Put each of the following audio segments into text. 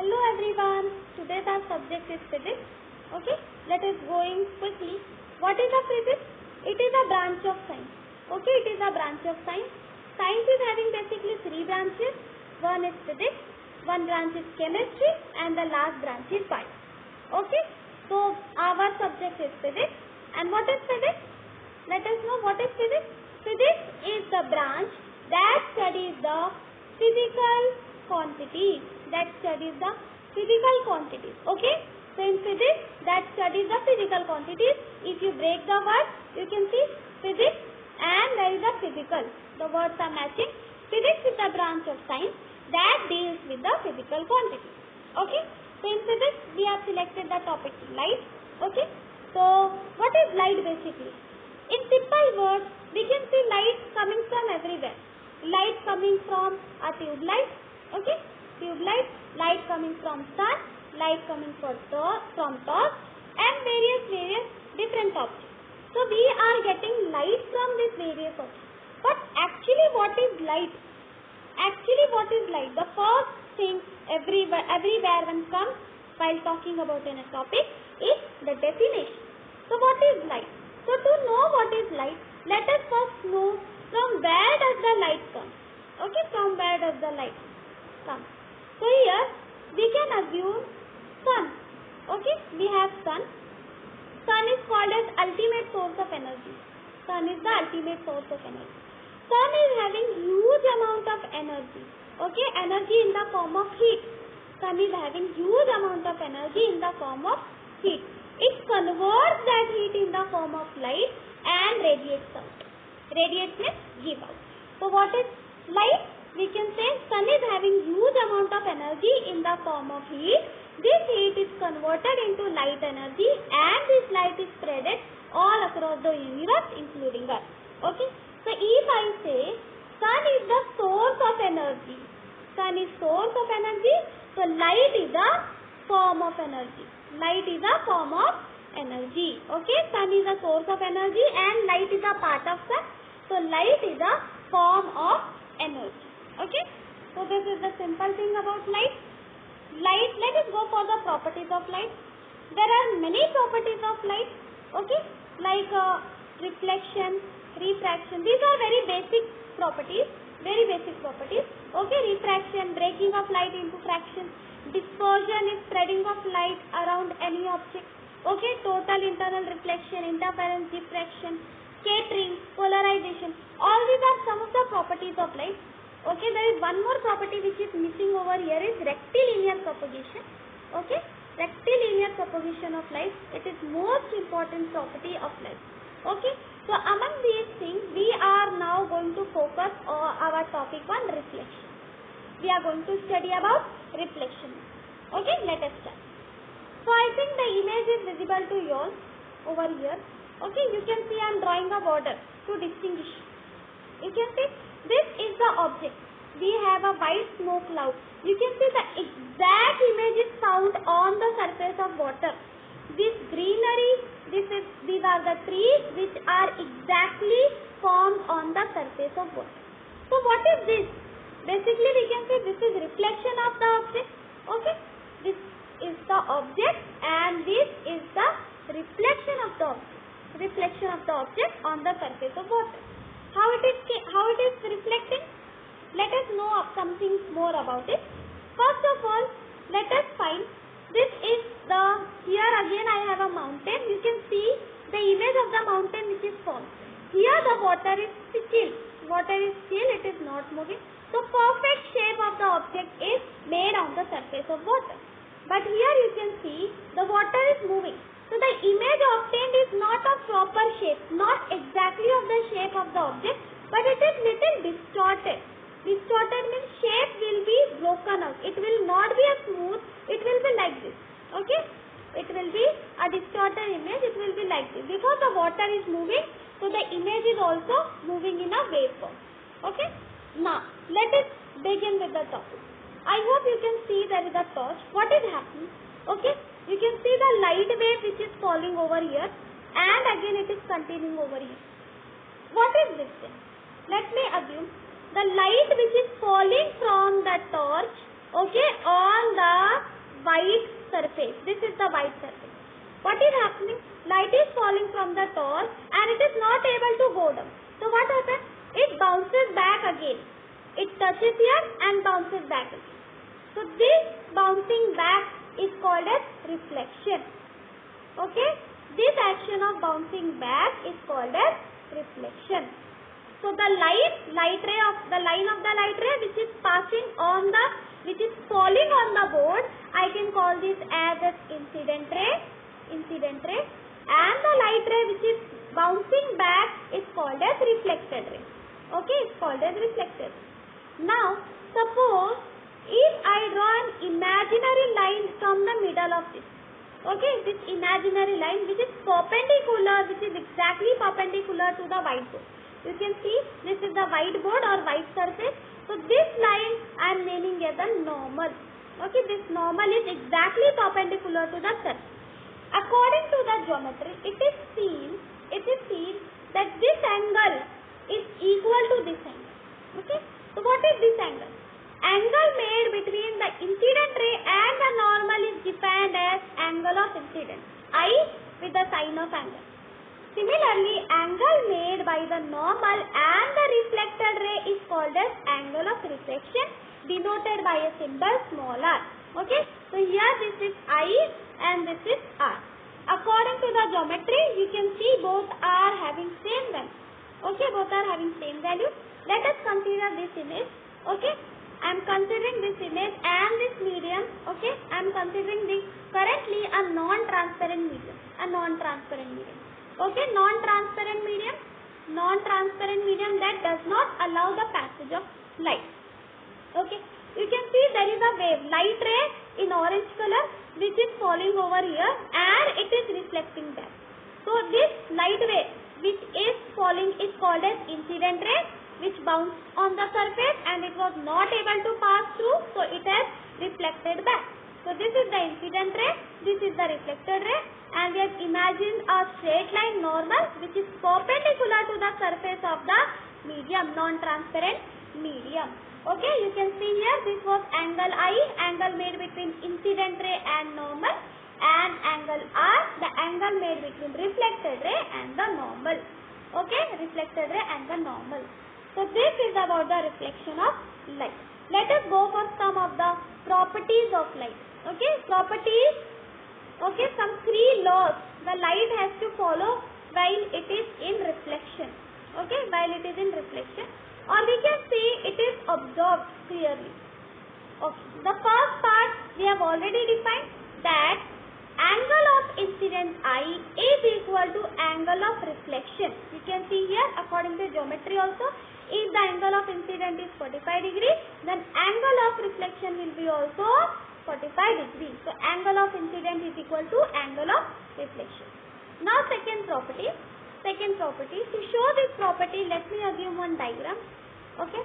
Hello everyone. Today's our subject is physics. Okay, let us go in quickly. What is a physics? It is a branch of science. Okay, it is a branch of science. Science is having basically three branches. One is physics, one branch is chemistry, and the last branch is bio. Okay, so our subject is physics. And what is physics? Let us know what is physics. Physics is the branch that studies the physical quantities. Okay, so in physics that studies the physical quantities. If you break the word, you can see physics and there is a physical. The words are matching. Physics is the branch of science that deals with the physical quantities. Okay, so in physics we have selected the topic light. Okay, so what is light basically? In simple words, we can see light coming from everywhere. Light coming from a tube light. Okay, tube light. Light coming from sun. Light coming from torch and various different objects. So we are getting light from these various objects. But actually what is light? The first thing everywhere one comes while talking about a topic is the definition. So what is light? So to know what is light, let us first know from where does the light come. Okay, from where does the light come? So here we can assume sun. Okay, we have sun. Sun is called as ultimate source of energy. Sun is the ultimate source of energy. Sun is having huge amount of energy. Okay, energy in the form of heat. Sun is having huge amount of energy in the form of heat. It converts that heat in the form of light and radiates out. Radiates means give out. So what is light? We can say sun is having huge amount of energy in the form of heat. This heat is converted into light energy and this light is spreaded all across the universe including us. Okay. So if I say sun is the source of energy. Sun is source of energy. So light is a form of energy. Light is a form of energy. Okay. Sun is a source of energy and light is a part of sun. So light is a form of energy. Okay. So this is the simple thing about light. Light, let us go for the properties of light. There are many properties of light. Okay. Like reflection, refraction. These are very basic properties. Okay. Refraction, breaking of light into fractions. Dispersion is spreading of light around any object. Okay. Total internal reflection, interference, diffraction, scattering, polarization. All these are some of the properties of light. Okay. There is one more property which is missing over here is rectilinear propagation. Okay. Rectilinear propagation of light. It is most important property of light. Okay. So among these things we are now going to focus on our topic on reflection. We are going to study about reflection. Okay. Let us start. So I think the image is visible to you all over here. Okay. You can see I am drawing a border to distinguish. You can see this is the object. We have a white smoke cloud. You can see the exact image is found on the surface of water. This greenery, these are the trees which are exactly formed on the surface of water. So what is this? Basically we can say this is reflection of the object. Okay. This is the object and this is the reflection of the object. Reflection of the object on the surface of water. How it is reflecting? Let us know something more about it. First of all, let us find this is here again I have a mountain. You can see the image of the mountain which is formed. Here the water is still. It is not moving. So perfect shape of the object is made on the surface of water. But here you can see the water is moving. So the image obtained is not of proper shape, not exactly of the shape of the object, but it is little distorted. Distorted means shape will be broken out. It will not be a smooth, it will be like this. Okay. It will be a distorted image, it will be like this. Because the water is moving, so the image is also moving in a waveform. Okay. Now, let us begin with the topic. I hope you can see there is a torch. What is happening? Okay. You can see the light wave which is falling over here and again it is continuing over here. What is this thing? Let me assume the light which is falling from the torch, okay, on the white surface. This is the white surface. What is happening? Light is falling from the top and it is not able to go down. So what happens? It bounces back again. It touches here and bounces back again. So this bouncing back is called as reflection. Okay? This action of bouncing back is called as reflection. So the light ray of the line of the light ray which is passing on the, which is falling on the board, I can call this as incident ray, and the light ray which is bouncing back is called as reflected ray. Okay, it's called as reflected. Now suppose if I draw an imaginary line from the middle of this. Okay, this imaginary line which is perpendicular, which is exactly perpendicular to the whiteboard. You can see this is the whiteboard or white surface. So this line I am naming as a normal. Okay, this normal is exactly perpendicular to the surface. According to the geometry, it is seen that this angle is equal to this angle. Okay, so what is this angle? Angle made between the incident ray and the normal is defined as angle of incidence, I with the sign of angle. Similarly, angle made by the normal and the reflected ray is called as angle of reflection, denoted by a symbol small r. Okay, so here this is I and this is r. According to the geometry, you can see both are having same value. Okay, both are having same value. Let us consider this image. Okay, I am considering this image and this medium. Okay, I am considering this currently a non-transparent medium. Okay, non-transparent medium that does not allow the passage of light. Okay, you can see there is a wave, light ray in orange color which is falling over here and it is reflecting back. So this light ray which is falling is called as incident ray, which bounced on the surface and it was not able to pass through, so it has reflected back. So this is the incident ray, this is the reflected ray, and we have imagined a straight line normal which is perpendicular to the surface of the medium, non-transparent medium. Okay, you can see here this was angle I, angle made between incident ray and normal, and angle R, the angle made between reflected ray and the normal. Okay, reflected ray and the normal. So this is about the reflection of light. Let us go for some of the properties of light. Okay, properties. Okay, some 3 laws the light has to follow while it is in reflection. Okay, while it is in reflection, or we can say it is observed clearly. Okay, the first part we have already defined, that angle of incident I is equal to angle of reflection. You can see here according to geometry also, if the angle of incident is 45 degrees, then angle of reflection will be also 45 degrees. So angle of incident is equal to angle of reflection. Now second property. To show this property, let me assume one diagram. Okay,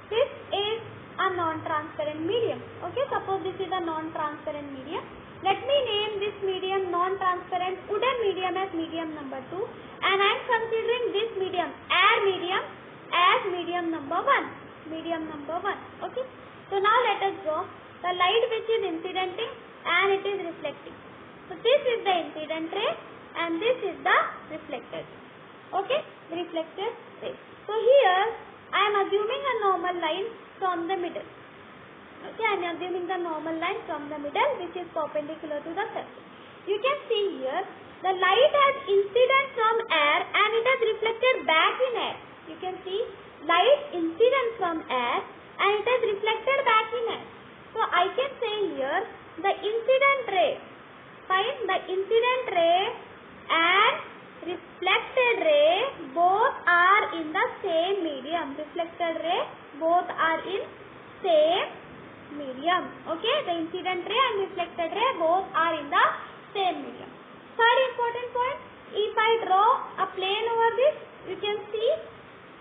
this is a non-transparent medium. Okay, suppose this is a non-transparent medium. Let me name this medium non-transparent wooden medium as medium number 2, and I am considering this medium air medium as medium number 1. Okay, so now let us draw the light which is incidenting and it is reflecting. So this is the incident ray and this is the reflected. Okay, reflected ray. So here I am assuming a normal line from the middle. Okay, I am assuming the normal line from the middle which is perpendicular to the surface. You can see here the light has incident from air and it has reflected back in air. You can see light incident from air and it has reflected back in air. So I can say here the incident ray, fine, the incident ray and reflected ray both are in the same medium. Reflected ray both are in same medium. Okay, the incident ray and reflected ray both are in the same medium. Third important point, if I draw a plane over this, you can see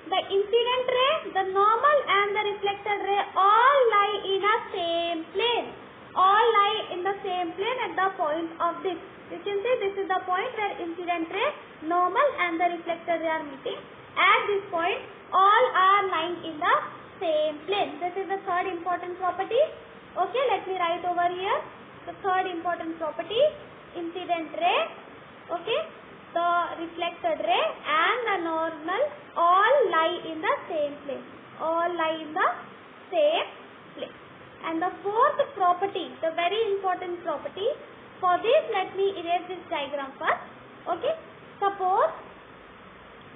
the incident ray, the normal and the reflected ray all lie in a same plane. All lie in the same plane at the point of this. You can see this is the point where incident ray, normal and the reflected ray are meeting. At this point, all are lying in the same plane. This is the third important property. Okay, let me write over here. The third important property, incident ray, okay, the reflected ray and the normal all lie in the same place. All lie in the same place. And the fourth property, the very important property, for this let me erase this diagram first. Okay, suppose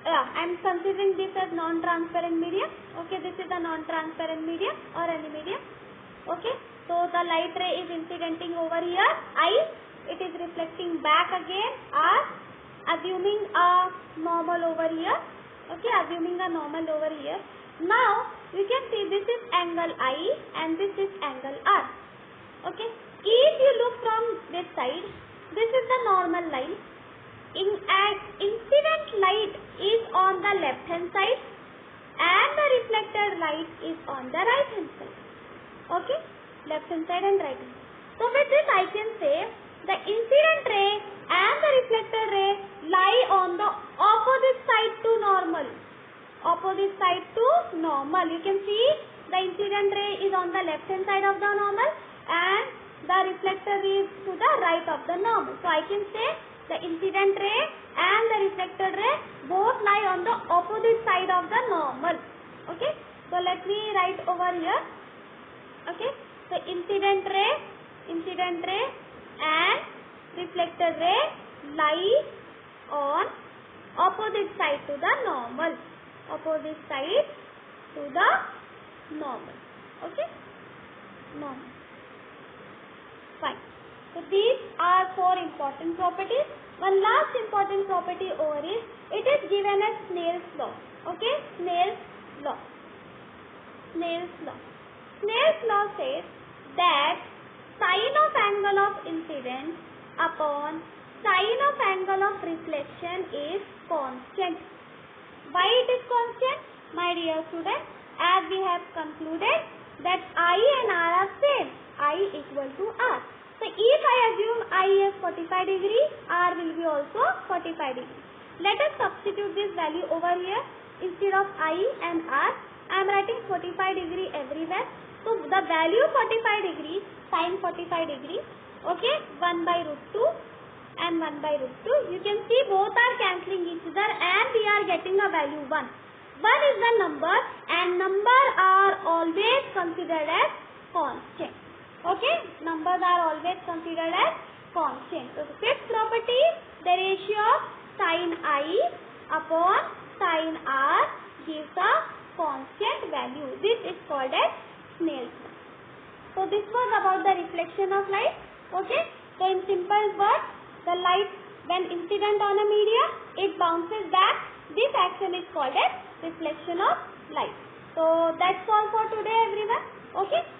I am considering this as non-transparent medium. Okay, this is a non-transparent medium or any medium. Okay, so the light ray is incidenting over here, I, it is reflecting back again, R, assuming a normal over here. Okay, assuming a normal over here. Now you can see this is angle I and this is angle R. Okay, if you look from this side, this is the normal line. Incident light is on the left hand side and the reflected light is on the right hand side. Okay, left hand side and right hand side. So with this I can say the incident ray and the reflected ray lie on the opposite side to normal. Opposite side to normal. You can see the incident ray is on the left hand side of the normal and the reflector is to the right of the normal. So I can say the incident ray and the reflected ray both lie on the opposite side of the normal. Okay, so let me write over here. Okay, so incident ray and reflected ray lie on opposite side to the normal. Opposite side to the normal. Okay, normal. Fine. So these are four important properties. One last important property over is, it is given as Snell's law. Okay, Snell's law. Snell's law. Snell's law says that sine of angle of incidence upon sine of angle of reflection is constant. Why it is constant? My dear students, as we have concluded that I and R are same. I equal to R. So if I assume I is 45 degree, R will be also 45 degree. Let us substitute this value over here. Instead of I and R, I am writing 45 degree everywhere. So the value 45 degree, sine 45 degree, okay, 1 by root 2 and 1 by root 2. You can see both are cancelling each other and we are getting a value 1. 1 is the number and number are always considered as constant. Okay, numbers are always considered as constant. So the fifth property, the ratio of sine I upon sine R gives a constant value. This is called as Snell's law. So this was about the reflection of light. Okay, so in simple words, the light when incident on a medium, it bounces back. This action is called as reflection of light. So that's all for today everyone. Okay.